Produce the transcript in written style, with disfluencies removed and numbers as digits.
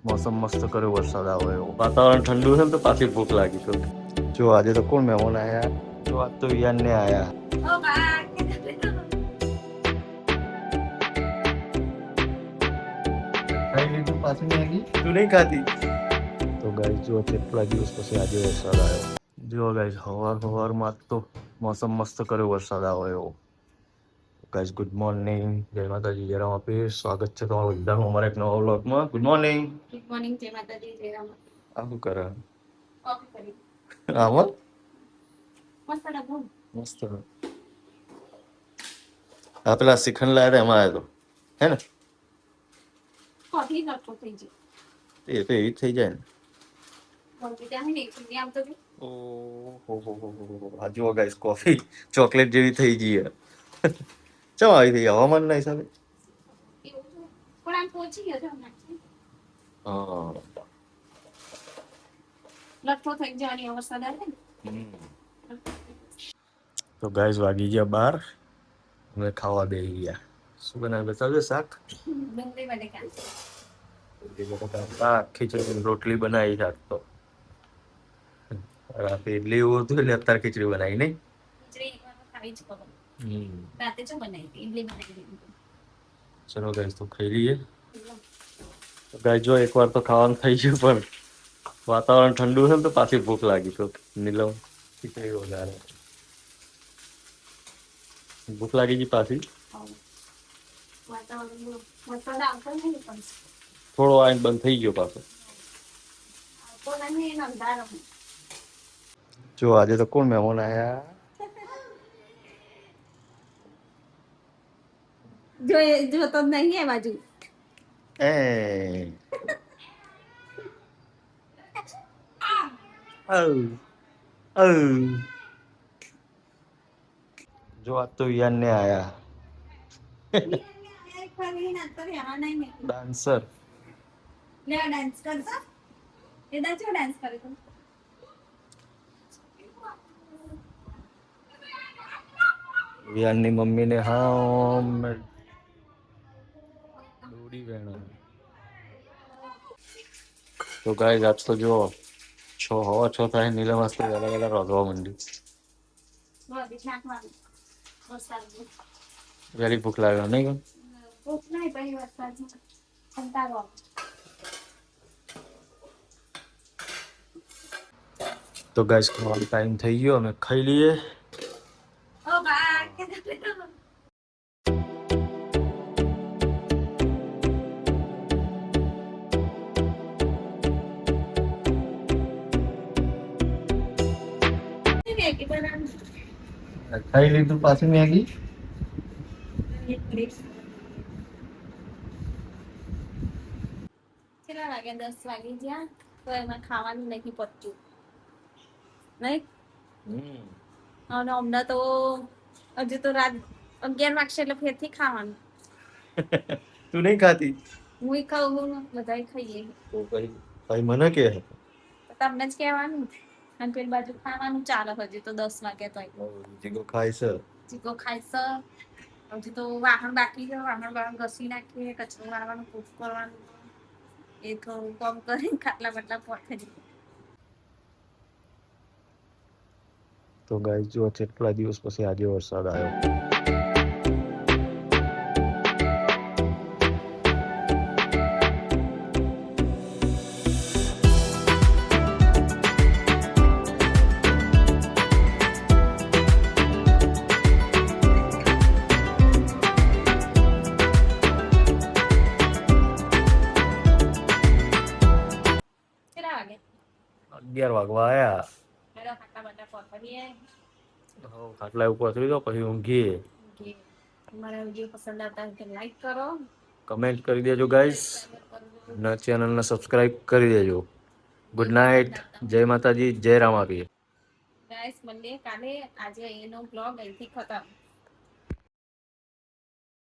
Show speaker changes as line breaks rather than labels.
મોસમ મસ્ત કર્યો, વરસાદ આવે એવો, વાતાવરણ ઠંડુ છે ને તો પાછી ભૂખ લાગી તો જો આજે તો કોણ મહેમાન આયા, જો આજ તો વિયાન ને આયા. ખાઈ લીધું પાછી મેગી, તું નહીં ખાતી? તો ગાઈસ જો કેટલા દિવસ પછી આજે વરસાદ આવ્યો. જો ગાઈસ સવારમાં તો મોસમ મસ્ત કર્યો, વરસાદ આવે એવો. ગાઈસ ગુડ મોર્નિંગ, જય માતાજી, જય રામ આપીશ. સ્વાગત છે તમારું બધાનું અમારા એક નવા વ્લોગમાં. Good morning.
ગુડ મોર્નિંગ, જય માતાજી, જય રામ.
આ શું કરે
કોફી કરી
આમાં?
મસ્ત ડબ્બો.
મસ્ત. આ પેલા શ્રીખંડ લાયા હતા એમાં આવ્યો હે ને?
કોફી નતો થઈ ગયો.
એ તો એવી થઈ જાય ને.
કોફી ત્યાં નહીં નહીં આવતો કે
ઓહો, આ જુઓ ગાઈસ, કોફી ચોકલેટ જેવી થઈ ગઈ છે. ચમ આવી થઈ હવામાનના હિસાબે?
એવું છે. પણ આમ પહોંચી ગયો છે હમણાં.
હા.
લઠ્ઠો થઈ જવાની અવસ્થા થાય ને.
તો ગાઈસ વાગી ગયા 12, અમે ખાવા બેસી ગયા. શું બનાવ્યું બતાવજો? શાક,
ડુંગળી બટેકા.
શાક, ખીચડી, રોટલી બનાવી. શાક તો રાતે ઇડલી એવું હતું એટલે અત્યારે ખીચડી બનાવી નહીં.
ખીચડી એકવાર ખાવી જ પડે. રાતે શું બનાવી હતી? ઇડલી બનાવી દીધી.
ચલો ગાઈસ તો ખાઈ લઈએ. તો ગાઈસ જો એકવાર તો ખાવાનું થઈ ગયું, પણ વાતાવરણ ઠંડુ છે ને તો પાછી ભૂખ લાગી તો નીલમ ખીચડી વધારે ભૂખ લાગી ગઈ પાછી.
વાતાવરણ વરસાદ આવતો નહીં પણ
થોડો આઈને બંધ થઈ ગયો પાછો.
આવતો નહીં ને અંધારો.
જો આજે તો કોણ મહેમાન આયા?
જોતો જ નહીં એ બાજુ.
એ જો આજ તો વિયાન ને આયા ડાન્સર.
ડાન્સ કરતો એ દાચો ડાન્સ કરે તો
વિયાન ની મમ્મી ને હા દોડી વેણો. તો ગાઈસ આજ તો જો 6:06 થાય, નીલમ મસ્ત વેલા વેલા રોધવા માંડી. વેરી ભૂખ લાગે નહીં?
ભૂખ નહીં પછી વરસાદ કંટાળો.
તો ગાઈસ ખાવાનો ટાઈમ થઈ ગયો, અમે ખાઈ લઈએ.
ઓ બા
ખાઈ લીધું પાછી મેગી.
કેટલા વાગ્યા? 10 વાગી ગયા તો એમાં ખાવાનું નહીં પતતું નહીં. અને હમણાં તો હજુ તો રાત 11 વાગશે એટલે ફેરથી ખાવાનું.
તું નહીં ખાતી?
હું ખાઉં, બધા ખાઈએ.
તો ભાઈ મને કે
તમને જ કહેવાનું. અને પેલી બાજુ ખાવાનું ચાલે. હજી તો 10 વાગ્યા તો
જીગો ખાય છે.
ચીકો ખાય છે. હજી તો વાહણ બાકી છે. વાહણ ઘસી નાખીએ, કચરો વાળવાનું, કૂક કરવાનું. એ થોડું કામ કરીને ખાટલા બાટલા પોઠે જઈએ.
તો ગાઈસ જો કેટલા દિવસ પછી આજે વરસાદ આવ્યો.
કેટલા વાગે?
11 વાગવા આયા.
ખાટલા બાટલા પોઠીએ.
ખાટલા ઉપર સુઈ દો પછી ઊંઘીએ.
મારા વિડીયો પસંદ આવતા હોય તો લાઈક કરો,
કમેન્ટ કરી દેજો ગાઈસ, અને ચેનલને સબસ્ક્રાઇબ કરી દેજો. ગુડ નાઇટ, જય માતાજી, જય રામ આપીએ.
ગાઈસ મળીએ કાલે. આજે એનો બ્લોગ અહીંથી ખતમ.